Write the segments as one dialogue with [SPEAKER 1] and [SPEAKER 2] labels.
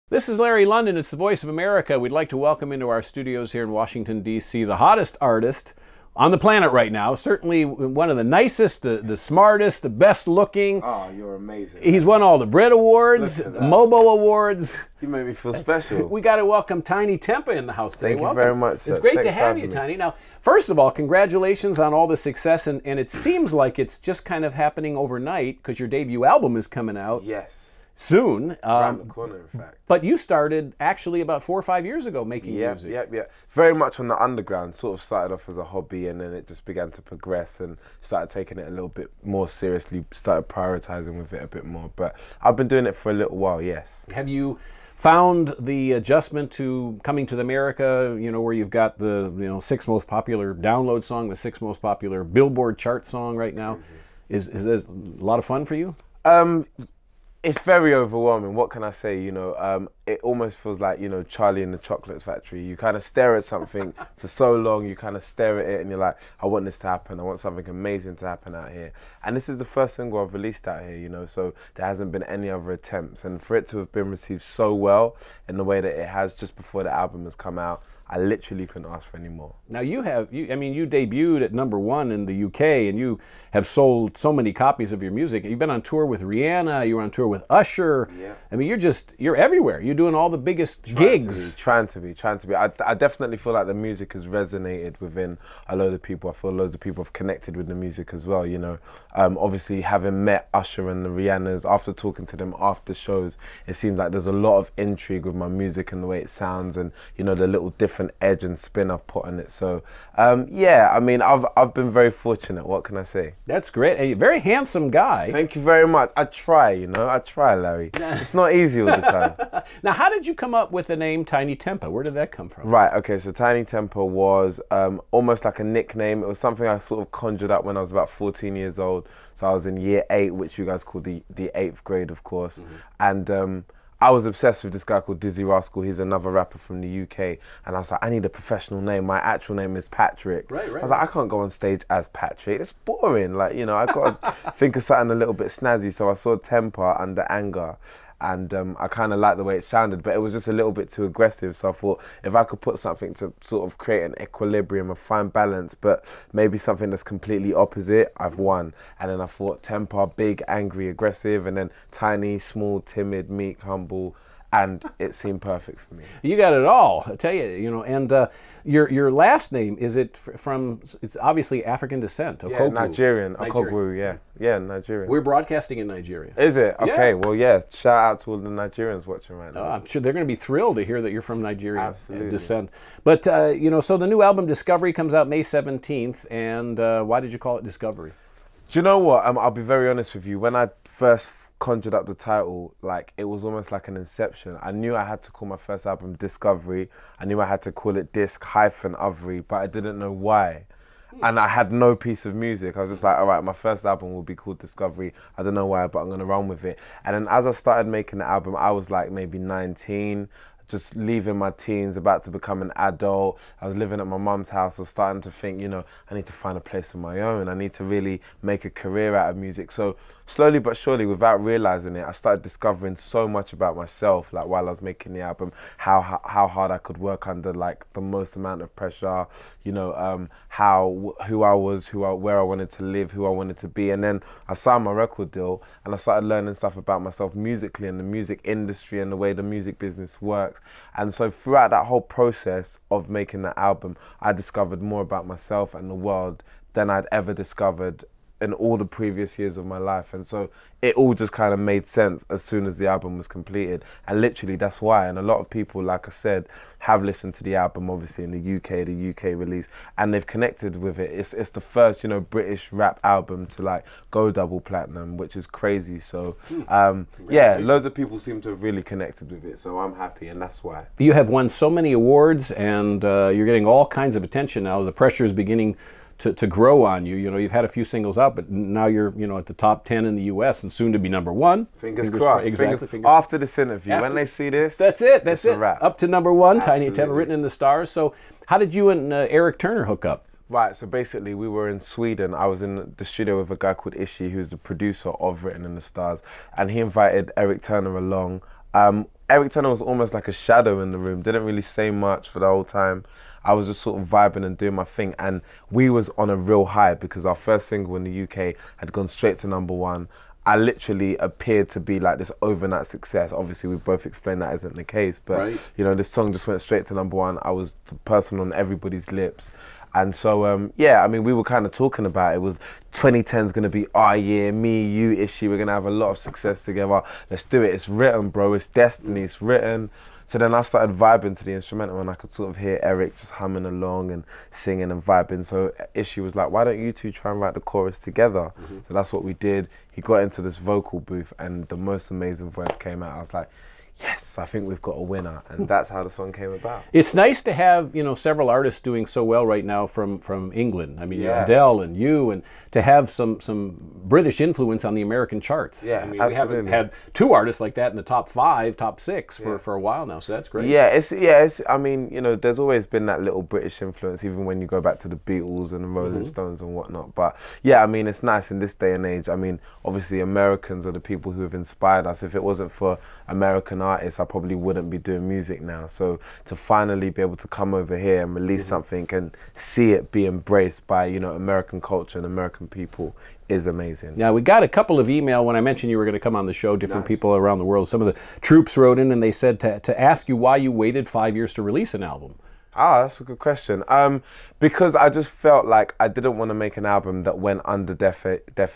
[SPEAKER 1] This is Larry London. It's the Voice of America. We'd like to welcome into our studios here in Washington, D.C., the hottest artist on the planet right now. Certainly one of the nicest, the smartest, the best looking.
[SPEAKER 2] Oh, you're amazing.
[SPEAKER 1] He's won all the Brit Awards, the Mobo Awards.
[SPEAKER 2] You made me feel special.
[SPEAKER 1] We got to welcome Tinie Tempah in the house today.
[SPEAKER 2] Thank you very much.
[SPEAKER 1] It's great to have you, Tinie. Now, first of all, congratulations on all the success. And it seems like it's just kind of happening overnight because your debut album is coming out.
[SPEAKER 2] Yes.
[SPEAKER 1] Soon.
[SPEAKER 2] Around the corner, in fact.
[SPEAKER 1] But you started actually about 4 or 5 years ago making music.
[SPEAKER 2] Yeah. Very much on the underground. Sort of started off as a hobby and then it just began to progress and started taking it a little bit more seriously, started prioritizing with it a bit more. But I've been doing it for a little while, yes.
[SPEAKER 1] Have you found the adjustment to coming to America, you know, where you've got the 6th most popular download song, the 6th most popular Billboard chart song right now? Is this a lot of fun for you?
[SPEAKER 2] It's very overwhelming. What can I say? It almost feels like, Charlie in the Chocolate Factory. You kind of stare at something for so long, you kind of stare at it and you're like, I want this to happen. I want something amazing to happen out here. And this is the first single I've released out here, so there hasn't been any other attempts. And for it to have been received so well in the way that it has just before the album has come out, I literally couldn't ask for any more.
[SPEAKER 1] Now you debuted at #1 in the UK and you have sold so many copies of your music. You've been on tour with Rihanna, you were on tour with Usher.
[SPEAKER 2] Yeah.
[SPEAKER 1] I mean, you're everywhere. You're doing all the biggest gigs.
[SPEAKER 2] Trying to be. I definitely feel like the music has resonated within a load of people. I feel loads of people have connected with the music as well, Obviously having met Usher and the Rihannas, after talking to them after shows, it seems like there's a lot of intrigue with my music and the way it sounds and, the little different edge and spin I've put on it. So yeah, I mean, I've been very fortunate. What can I say?
[SPEAKER 1] That's great. A very handsome guy.
[SPEAKER 2] Thank you very much. I try, Larry. It's not easy all the time.
[SPEAKER 1] Now, how did you come up with the name Tinie Tempah? Where did that come from?
[SPEAKER 2] Right, okay, so Tinie Tempah was almost like a nickname. It was something I sort of conjured up when I was about 14 years old. So I was in year 8, which you guys call the 8th grade, of course. And I was obsessed with this guy called Dizzy Rascal. He's another rapper from the UK. And I was like, I need a professional name. My actual name is Patrick.
[SPEAKER 1] Right.
[SPEAKER 2] I was like, I can't go on stage as Patrick. It's boring. Like, I got to think of something a little bit snazzy. So I saw Tempah under anger. And I kind of liked the way it sounded, but it was just a little bit too aggressive. So I thought if I could put something to sort of create an equilibrium, a fine balance, but maybe something that's completely opposite, I've won. And then I thought Tempah, big, angry, aggressive, and then Tinie, small, timid, meek, humble. And it seemed perfect for me.
[SPEAKER 1] You got it all, I tell you, and your last name, is it from, it's obviously African descent, Okogwu.
[SPEAKER 2] Yeah, Nigerian, Okogwu, yeah, Nigerian.
[SPEAKER 1] We're broadcasting in Nigeria.
[SPEAKER 2] Is it? Okay,
[SPEAKER 1] yeah.
[SPEAKER 2] Well, yeah, shout out to all the Nigerians watching right now.
[SPEAKER 1] I'm sure they're going to be thrilled to hear that you're from Nigerian
[SPEAKER 2] Absolutely.
[SPEAKER 1] Descent. But, so the new album, Discovery, comes out May 17th, and why did you call it Discovery?
[SPEAKER 2] Do you know what? I'll be very honest with you. When I first conjured up the title, like, it was almost like an inception. I knew I had to call my first album Discovery. I knew I had to call it Disc-Overy, but I didn't know why. And I had no piece of music. I was just like, all right, my first album will be called Discovery. I don't know why, but I'm going to run with it. And then as I started making the album, I was like maybe 19, just leaving my teens, about to become an adult. I was living at my mum's house. I was starting to think, I need to find a place of my own. I need to really make a career out of music. So slowly but surely, without realizing it, I started discovering so much about myself, like while I was making the album, how hard I could work under like the most amount of pressure, who I was, where I wanted to live, who I wanted to be. And then I signed my record deal and I started learning stuff about myself musically and the music industry and the way the music business works. And so throughout that whole process of making that album, I discovered more about myself and the world than I'd ever discovered in all the previous years of my life. And so it all just kind of made sense as soon as the album was completed. And literally that's why. And a lot of people, like I said, have listened to the album, obviously in the UK release, and they've connected with it. It's the first, British rap album to like go double platinum, which is crazy. So yeah, loads of people seem to have really connected with it. So I'm happy, and that's why.
[SPEAKER 1] You have won so many awards and you're getting all kinds of attention now. The pressure is beginning to grow on you. You've had a few singles out, but now you're, at the top 10 in the U.S. and soon to be #1.
[SPEAKER 2] Fingers crossed.
[SPEAKER 1] Exactly.
[SPEAKER 2] After this interview, when they see this,
[SPEAKER 1] that's it.
[SPEAKER 2] It's a wrap.
[SPEAKER 1] Up to #1, Tinie Tempah, written in the stars. So how did you and Eric Turner hook up?
[SPEAKER 2] Right, so basically we were in Sweden. I was in the studio with a guy called Ishi, who's the producer of Written in the Stars, and he invited Eric Turner along. Eric Turner was almost like a shadow in the room, didn't really say much for the whole time. I was just sort of vibing and doing my thing, and we was on a real high because our first single in the UK had gone straight to #1. I literally appeared to be like this overnight success. Obviously, we both explained that isn't the case, but you know, this song just went straight to #1. I was the person on everybody's lips. And so, yeah, I mean, we were kind of talking about it. It was 2010's going to be our year, me, you, Ishi. We're going to have a lot of success together. Let's do it. It's written, bro. It's destiny. It's written. So then I started vibing to the instrumental, and I could sort of hear Eric just humming along and singing and vibing. So Ishi was like, why don't you two try and write the chorus together? So that's what we did. He got into this vocal booth, and the most amazing voice came out. I was like, yes, I think we've got a winner, and that's how the song came about.
[SPEAKER 1] It's nice to have, you know, several artists doing so well right now from England. I mean, Adele and you, and to have some British influence on the American charts.
[SPEAKER 2] Yeah,
[SPEAKER 1] I mean,
[SPEAKER 2] absolutely.
[SPEAKER 1] we haven't had two artists like that in the top 5, top 6 for a while now, so that's great.
[SPEAKER 2] Yeah, it's I mean, you know, there's always been that little British influence, even when you go back to the Beatles and the Rolling Stones and whatnot. But yeah, I mean, it's nice in this day and age. I mean, obviously Americans are the people who have inspired us. If it wasn't for American artists, I probably wouldn't be doing music now. So to finally be able to come over here and release something and see it be embraced by, you know, American culture and American people is amazing.
[SPEAKER 1] Now, we got a couple of email when I mentioned you were going to come on the show, different people around the world. Some of the troops wrote in and they said to ask you why you waited 5 years to release an album.
[SPEAKER 2] Ah, that's a good question. Because I just felt like I didn't want to make an album that went under deaf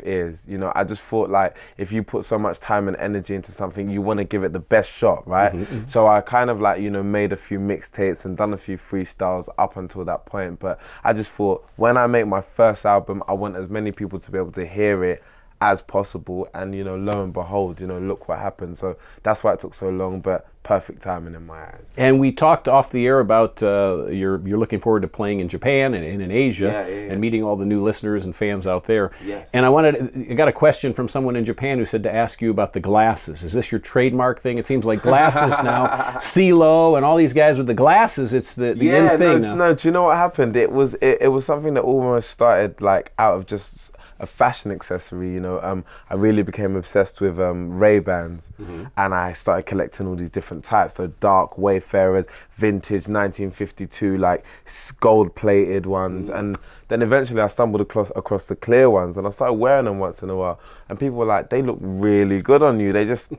[SPEAKER 2] ears. You know, I just thought like if you put so much time and energy into something, you want to give it the best shot, right? So I kind of like, you know, made a few mixtapes and done a few freestyles up until that point. But I just thought when I make my first album, I want as many people to be able to hear it as possible, and you know, lo and behold, you know, look what happened. So that's why it took so long, but perfect timing in my eyes.
[SPEAKER 1] And we talked off the air about you're looking forward to playing in Japan and in Asia and meeting all the new listeners and fans out there. And I got a question from someone in Japan who said to ask you about the glasses. Is this your trademark thing? It seems like glasses now, CeeLo and all these guys with the glasses, it's the in thing now.
[SPEAKER 2] No, do you know what happened? It was something that almost started like out of just a fashion accessory, you know. I really became obsessed with Ray-Bans, and I started collecting all these different types. So dark Wayfarers, vintage 1952, like gold-plated ones, and then eventually I stumbled across the clear ones, and I started wearing them once in a while, and people were like, they look really good on you. They just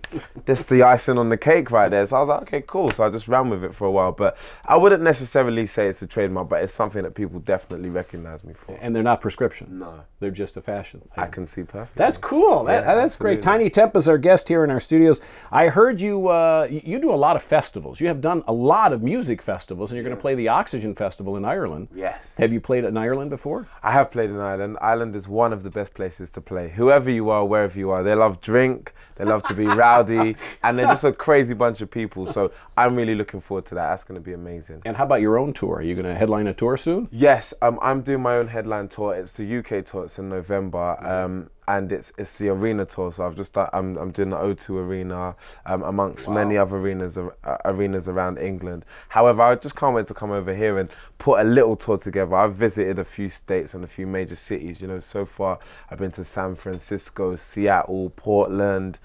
[SPEAKER 2] the icing on the cake right there. So I was like, okay, cool. So I just ran with it for a while, but I wouldn't necessarily say it's a trademark, but it's something that people definitely recognize me for.
[SPEAKER 1] And they're not prescription.
[SPEAKER 2] No.
[SPEAKER 1] They're just a fashion.
[SPEAKER 2] I can see perfectly.
[SPEAKER 1] That's cool. That's great. Tinie Tempah is our guest here in our studios. I heard you you do a lot of festivals. You have done a lot of music festivals, and you're going to play the Oxygen Festival in Ireland.
[SPEAKER 2] Yes.
[SPEAKER 1] Have you played in Ireland before?
[SPEAKER 2] I have played in Ireland. Ireland is one of the best places to play. Whoever you are, wherever you are, they love drink, they love to be rowdy, and they're just a crazy bunch of people. So I'm really looking forward to that. That's going to be amazing.
[SPEAKER 1] And how about your own tour? Are you going to headline a tour soon?
[SPEAKER 2] Yes, I'm doing my own headline tour. It's the UK tour. It's in November. And it's the arena tour, so I'm doing the O2 Arena amongst many other arenas around England. However, I just can't wait to come over here and put a little tour together. I've visited a few states and a few major cities. You know, so far I've been to San Francisco, Seattle, Portland,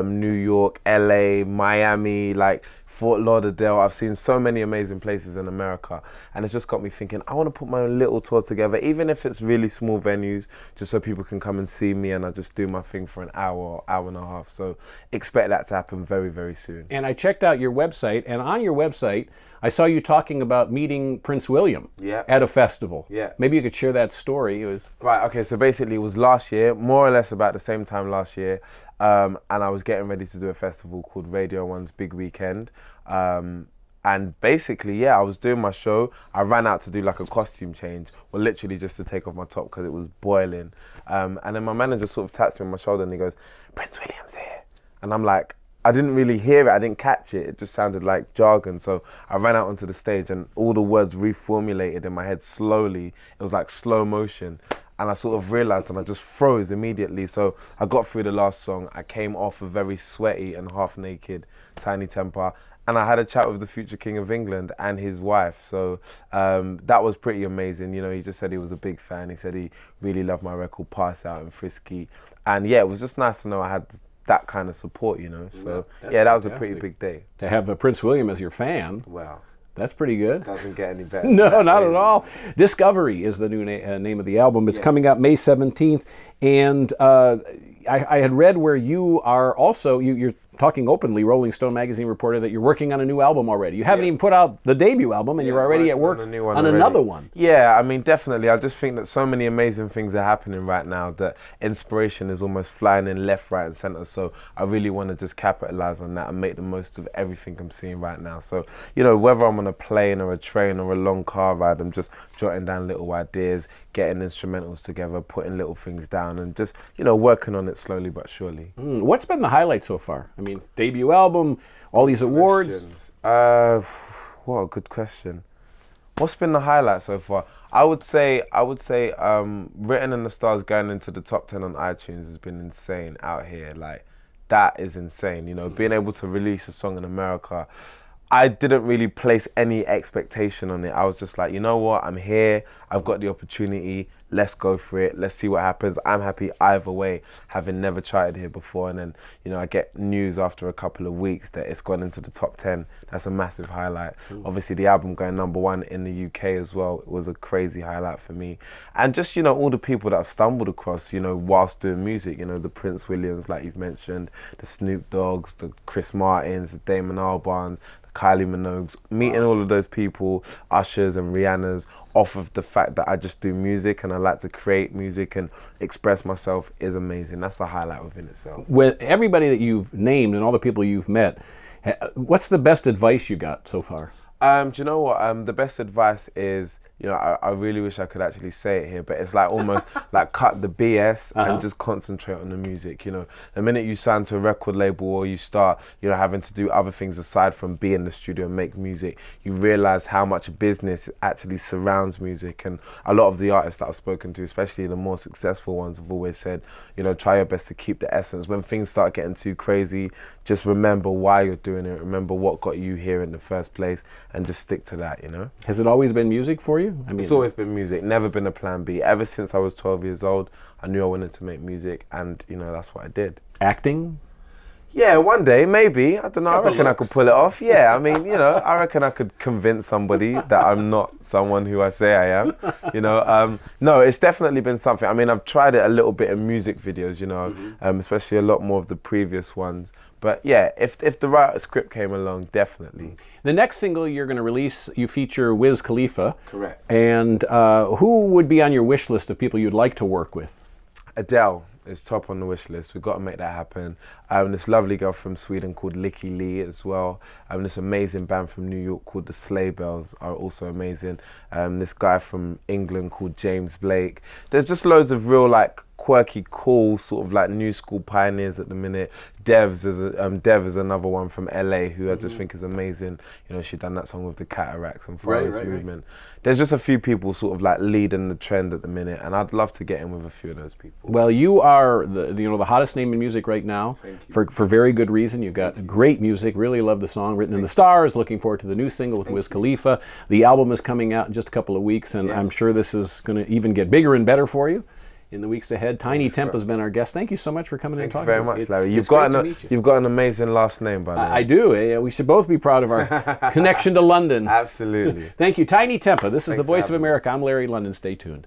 [SPEAKER 2] New York, LA, Miami, like Fort Lauderdale. I've seen so many amazing places in America, and it's just got me thinking, I want to put my own little tour together, even if it's really small venues, just so people can come and see me, and I just do my thing for an hour or hour and a half. So expect that to happen very, very soon.
[SPEAKER 1] And I checked out your website, and on your website, I saw you talking about meeting Prince William at a festival. Maybe you could share that story. It was
[SPEAKER 2] right. Okay, so basically it was last year, more or less about the same time last year, and I was getting ready to do a festival called Radio 1's Big Weekend. And basically, yeah, I was doing my show. I ran out to do like a costume change, well, literally just to take off my top because it was boiling. And then my manager sort of taps me on my shoulder and he goes, "Prince William's here." And I'm like, I didn't really hear it, I didn't catch it. It just sounded like jargon. So I ran out onto the stage and all the words reformulated in my head slowly. It was like slow motion. And I sort of realized and I just froze immediately. So I got through the last song. I came off a very sweaty and half naked Tinie Tempah. And I had a chat with the future King of England and his wife. So that was pretty amazing. You know, he just said he was a big fan. He said he really loved my record, Pass Out and Frisky. And yeah, it was just nice to know I had that kind of support, you know. So
[SPEAKER 1] That's
[SPEAKER 2] yeah, that was a
[SPEAKER 1] fantastic.
[SPEAKER 2] pretty big day.
[SPEAKER 1] To have Prince William as your fan,
[SPEAKER 2] Wow,
[SPEAKER 1] that's pretty good.
[SPEAKER 2] doesn't get any better.
[SPEAKER 1] No, not at all. Discovery is the new name of the album. It's coming out May 17th. And I had read where you are also, you're talking openly, Rolling Stone magazine reported that you're working on a new album already. You haven't even put out the debut album, and you're already at work on another one.
[SPEAKER 2] Yeah, I mean, definitely. I just think that so many amazing things are happening right now that inspiration is almost flying in left, right, and center. So I really want to just capitalize on that and make the most of everything I'm seeing right now. So, you know, whether I'm on a plane or a train or a long car ride, I'm just jotting down little ideas, getting instrumentals together, putting little things down, and just, you know, working on it slowly but surely.
[SPEAKER 1] What's been the highlight so far? I mean, debut album, all these awards.
[SPEAKER 2] What a good question. What's been the highlight so far? I would say, Written in the Stars going into the top 10 on iTunes has been insane out here. Like, that is insane. You know, being able to release a song in America, I didn't really place any expectation on it. I was just like, you know what, I'm here, I've got the opportunity, let's go for it, let's see what happens. I'm happy either way, having never tried here before. And then, you know, I get news after a couple of weeks that it's gone into the top 10. That's a massive highlight. Obviously the album going #1 in the UK as well, it was a crazy highlight for me. And just, you know, all the people that I've stumbled across, you know, whilst doing music, you know, the Prince Williams, like you've mentioned, the Snoop Dogg's, the Chris Martins, the Damon Albarns, Kylie Minogues, meeting all of those people, Ushers and Rihanna's, off of the fact that I just do music and I like to create music and express myself is amazing. That's a highlight within itself.
[SPEAKER 1] With everybody that you've named and all the people you've met, what's the best advice you got so far?
[SPEAKER 2] Do you know what? The best advice is, you know, I really wish I could actually say it here, but it's like almost like cut the BS and just concentrate on the music. You know, the minute you sign to a record label or you start, you know, having to do other things aside from be in the studio and make music, you realize how much business actually surrounds music. And a lot of the artists that I've spoken to, especially the more successful ones, have always said, you know, try your best to keep the essence. When things start getting too crazy, just remember why you're doing it. Remember what got you here in the first place, and just stick to that. You know.
[SPEAKER 1] Has it always been music for you? I mean,
[SPEAKER 2] it's always been music, never been a plan B. Ever since I was 12 years old, I knew I wanted to make music, and, you know, that's what I did.
[SPEAKER 1] Acting?
[SPEAKER 2] Yeah, one day, maybe. I don't know, I reckon I could pull it off. Yeah, I mean, you know, I reckon I could convince somebody that I'm not someone who I say I am. You know, no, it's definitely been something. I mean, I've tried it a little bit in music videos, you know, especially a lot more of the previous ones. But yeah, if the right script came along, definitely.
[SPEAKER 1] The next single you're going to release, you feature Wiz Khalifa.
[SPEAKER 2] Correct.
[SPEAKER 1] And who would be on your wish list of people you'd like to work with?
[SPEAKER 2] Adele is top on the wish list. We've got to make that happen. This lovely girl from Sweden called Licky Lee as well. This amazing band from New York called the Sleigh Bells are also amazing. This guy from England called James Blake. There's just loads of real, like, quirky, cool, sort of like new school pioneers at the minute. Dev is another one from LA who I just think is amazing. You know, she done that song with the Cataracts and Far East Movement. There's just a few people sort of like leading the trend at the minute, and I'd love to get in with a few of those people.
[SPEAKER 1] Well, you are the hottest name in music right now.
[SPEAKER 2] Thank you.
[SPEAKER 1] For very good reason. You've got great music. Really love the song Written in the Stars. Looking forward to the new single with Wiz Khalifa. The album is coming out in just a couple of weeks, and I'm sure this is going to even get bigger and better for you in the weeks ahead. Tinie Tempah has been our guest. Thank you so much for coming in and talking.
[SPEAKER 2] Thank you very much, Larry. You've got an amazing last name, by the way.
[SPEAKER 1] I do. Yeah, we should both be proud of our connection to London.
[SPEAKER 2] Absolutely.
[SPEAKER 1] Thank you, Tinie Tempah. This is the Voice of America. I'm Larry London. Stay tuned.